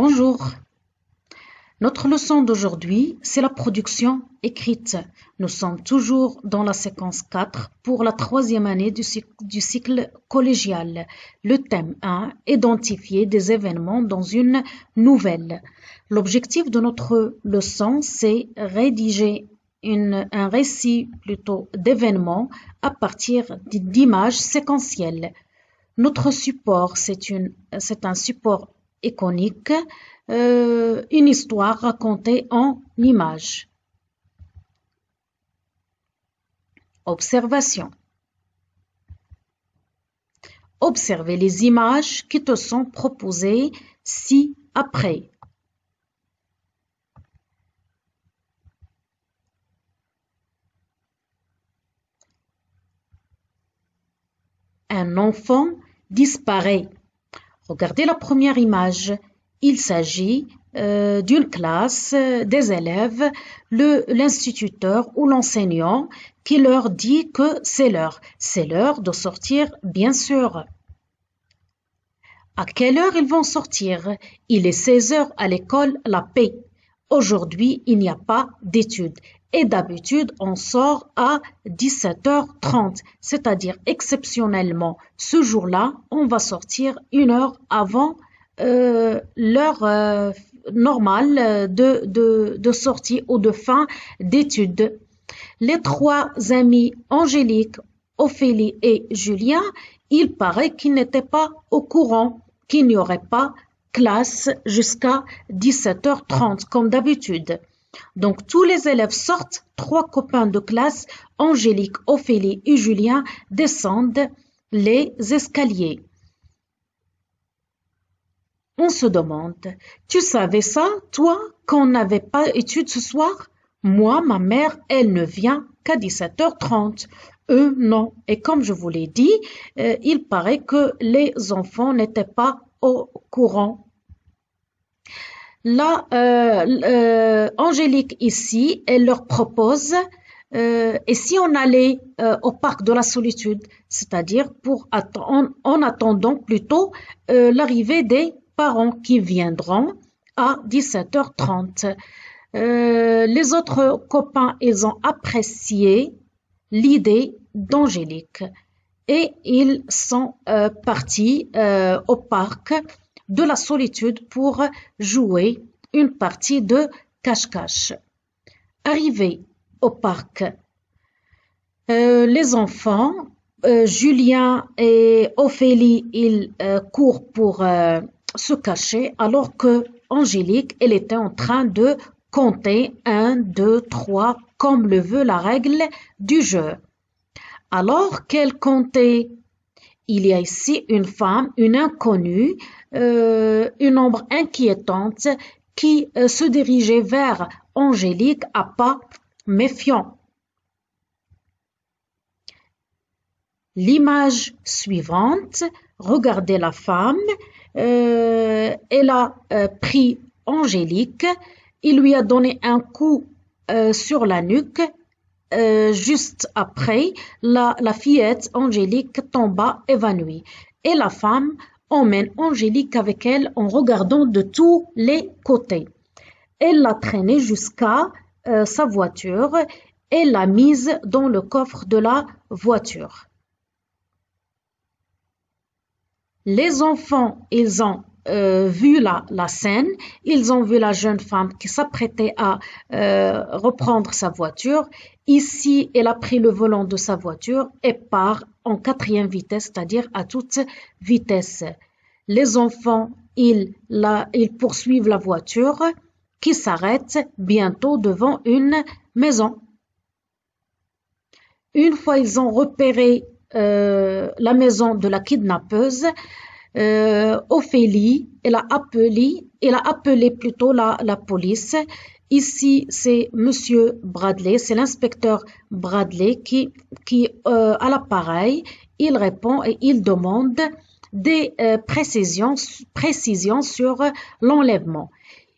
Bonjour. Notre leçon d'aujourd'hui, c'est la production écrite. Nous sommes toujours dans la séquence 4 pour la troisième année du cycle collégial. Le thème 1, identifier des événements dans une nouvelle. L'objectif de notre leçon, c'est rédiger un récit d'événements à partir d'images séquentielles. Notre support, c'est un support iconique, une histoire racontée en images. Observation. Observez les images qui te sont proposées ci-après. Un enfant disparaît. Regardez la première image. Il s'agit d'une classe, des élèves, l'instituteur ou l'enseignant qui leur dit que c'est l'heure. C'est l'heure de sortir, bien sûr. À quelle heure ils vont sortir? Il est 16 heures à l'école La Paix. Aujourd'hui, il n'y a pas d'études. Et d'habitude, on sort à 17h30, c'est-à-dire exceptionnellement, ce jour-là, on va sortir une heure avant l'heure normale de sortie ou de fin d'études. Les trois amis, Angélique, Ophélie et Julien, il paraît qu'ils n'étaient pas au courant, qu'il n'y aurait pas classe jusqu'à 17h30 comme d'habitude. Donc tous les élèves sortent, trois copains de classe, Angélique, Ophélie et Julien, descendent les escaliers. On se demande, tu savais ça, toi, qu'on n'avait pas études ce soir? Moi, ma mère, elle ne vient qu'à 17h30. Eux, non. Et comme je vous l'ai dit, il paraît que les enfants n'étaient pas au courant. Là, Angélique ici, elle leur propose, et si on allait au parc de la solitude, c'est-à-dire en attendant plutôt l'arrivée des parents qui viendront à 17h30. Les autres copains, ils ont apprécié l'idée d'Angélique et ils sont partis au parc de la solitude pour jouer une partie de cache-cache. Arrivés au parc, les enfants, Julien et Ophélie, ils courent pour se cacher alors que Angélique, elle était en train de compter 1, 2, 3 comme le veut la règle du jeu. Alors qu'elle comptait, il y a ici une femme, une inconnue, une ombre inquiétante qui se dirigeait vers Angélique à pas méfiants. L'image suivante, regardez la femme, elle a pris Angélique, il lui a donné un coup sur la nuque. Juste après, la fillette Angélique tomba évanouie et la femme emmène Angélique avec elle en regardant de tous les côtés. Elle l'a traînée jusqu'à sa voiture et l'a mise dans le coffre de la voiture. Les enfants, ils ont vu la scène, ils ont vu la jeune femme qui s'apprêtait à reprendre sa voiture. Ici, elle a pris le volant de sa voiture et part en 4e vitesse, c'est-à-dire à toute vitesse. Les enfants, ils poursuivent la voiture qui s'arrête bientôt devant une maison. Une fois ils ont repéré la maison de la kidnappeuse, Ophélie, elle a appelé plutôt la police. Ici, c'est Monsieur Bradley, c'est l'inspecteur Bradley qui à l'appareil, il répond et il demande des précisions sur l'enlèvement.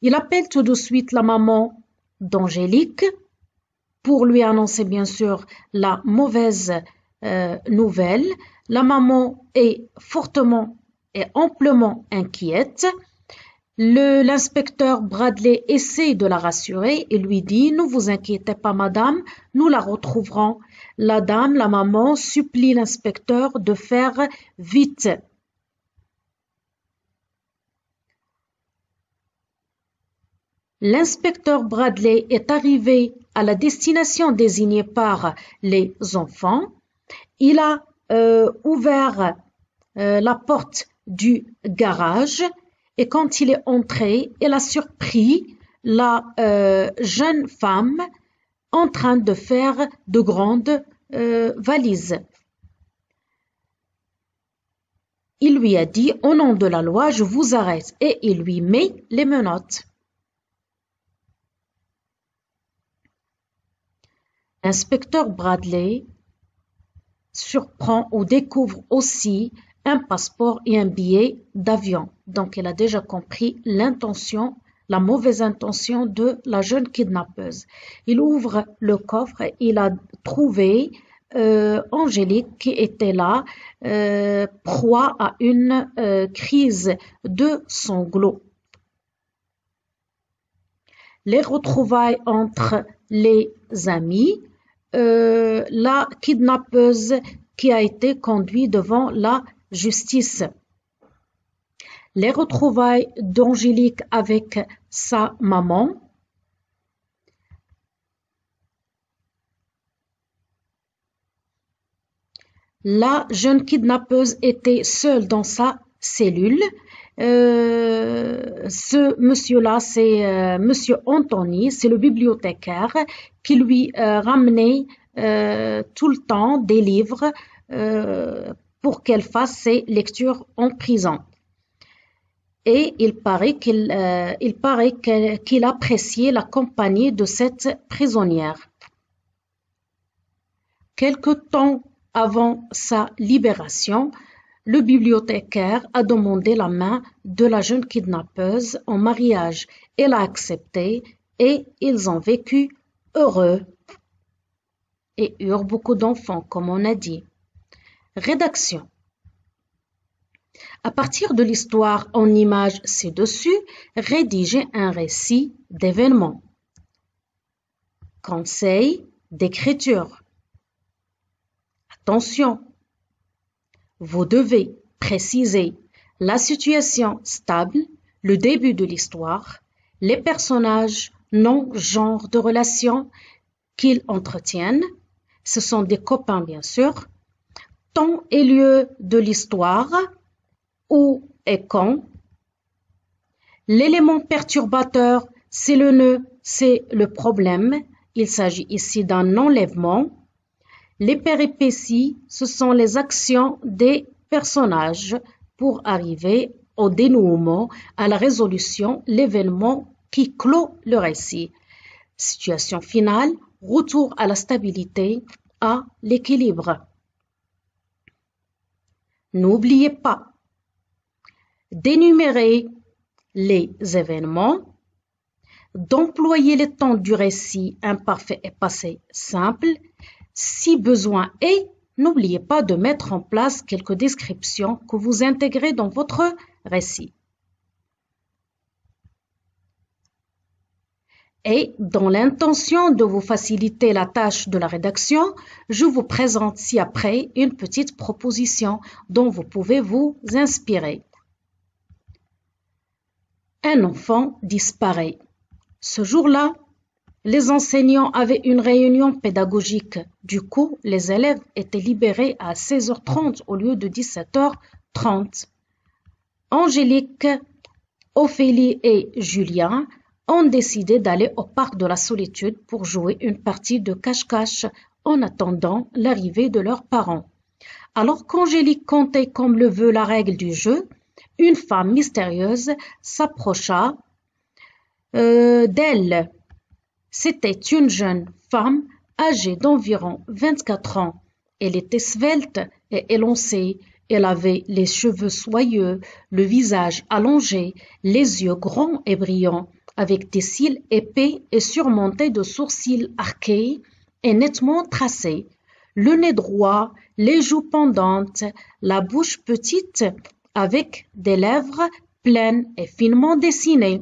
Il appelle tout de suite la maman d'Angélique pour lui annoncer bien sûr la mauvaise nouvelle. La maman est fortement et amplement inquiète L'inspecteur Bradley essaie de la rassurer et lui dit « Ne vous inquiétez pas, madame, nous la retrouverons. » La maman, supplie l'inspecteur de faire vite. L'inspecteur Bradley est arrivé à la destination désignée par les enfants. Il a ouvert la porte du garage et quand il est entré, il a surpris la jeune femme en train de faire de grandes valises. Il lui a dit « Au nom de la loi, je vous arrête » et il lui met les menottes. L'inspecteur Bradley surprend ou découvre aussi un passeport et un billet d'avion. Donc, il a déjà compris la mauvaise intention de la jeune kidnappeuse. Il ouvre le coffre et il a trouvé Angélique qui était là, proie à une crise de sanglots. Les retrouvailles entre les amis, la kidnappeuse qui a été conduite devant la justice. Les retrouvailles d'Angélique avec sa maman. La jeune kidnappeuse était seule dans sa cellule. Ce monsieur-là, c'est monsieur Anthony, c'est le bibliothécaire qui lui ramenait tout le temps des livres pour qu'elle fasse ses lectures en prison. Et il paraît qu'il appréciait la compagnie de cette prisonnière. Quelque temps avant sa libération, le bibliothécaire a demandé la main de la jeune kidnappeuse en mariage. Elle a accepté et ils ont vécu heureux et eurent beaucoup d'enfants, comme on a dit. Rédaction. À partir de l'histoire en images ci-dessus, rédigez un récit d'événements. Conseil d'écriture. Attention, vous devez préciser la situation stable, le début de l'histoire, les personnages, nom, genre de relation qu'ils entretiennent, ce sont des copains bien sûr, temps et lieu de l'histoire, où et quand. L'élément perturbateur, c'est le nœud, c'est le problème. Il s'agit ici d'un enlèvement. Les péripéties, ce sont les actions des personnages pour arriver au dénouement, à la résolution, l'événement qui clôt le récit. Situation finale, retour à la stabilité, à l'équilibre. N'oubliez pas d'énumérer les événements, d'employer les temps du récit imparfait et passé simple. Si besoin est, n'oubliez pas de mettre en place quelques descriptions que vous intégrez dans votre récit. Et dans l'intention de vous faciliter la tâche de la rédaction, je vous présente ci-après une petite proposition dont vous pouvez vous inspirer. Un enfant disparaît. Ce jour-là, les enseignants avaient une réunion pédagogique. Du coup, les élèves étaient libérés à 16h30 au lieu de 17h30. Angélique, Ophélie et Julien ont décidé d'aller au parc de la solitude pour jouer une partie de cache-cache en attendant l'arrivée de leurs parents. Alors qu'Angélique comptait comme le veut la règle du jeu, une femme mystérieuse s'approcha d'elle. C'était une jeune femme âgée d'environ 24 ans. Elle était svelte et élancée. Elle avait les cheveux soyeux, le visage allongé, les yeux grands et brillants, avec des cils épais et surmontés de sourcils arqués et nettement tracés, le nez droit, les joues pendantes, la bouche petite avec des lèvres pleine et finement dessinée,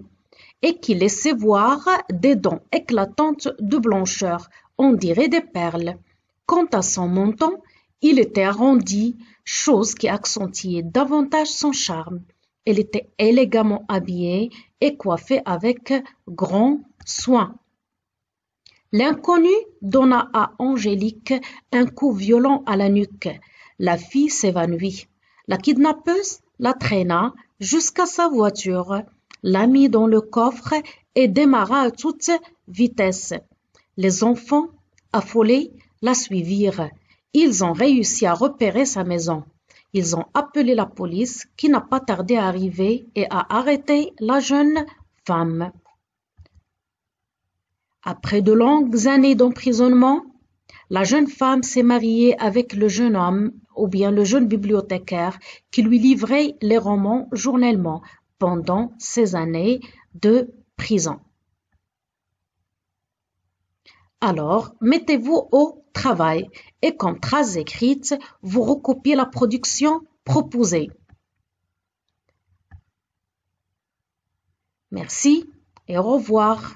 et qui laissait voir des dents éclatantes de blancheur, on dirait des perles. Quant à son menton, il était arrondi, chose qui accentuait davantage son charme. Elle était élégamment habillée et coiffée avec grand soin. L'inconnu donna à Angélique un coup violent à la nuque. La fille s'évanouit. La kidnappeuse la traîna jusqu'à sa voiture, la mit dans le coffre et démarra à toute vitesse. Les enfants, affolés, la suivirent. Ils ont réussi à repérer sa maison. Ils ont appelé la police qui n'a pas tardé à arriver et à arrêter la jeune femme. Après de longues années d'emprisonnement, la jeune femme s'est mariée avec le jeune homme ou bien le jeune bibliothécaire qui lui livrait les romans journellement pendant ces années de prison. Alors, mettez-vous au travail et comme trace écrite, vous recopiez la production proposée. Merci et au revoir.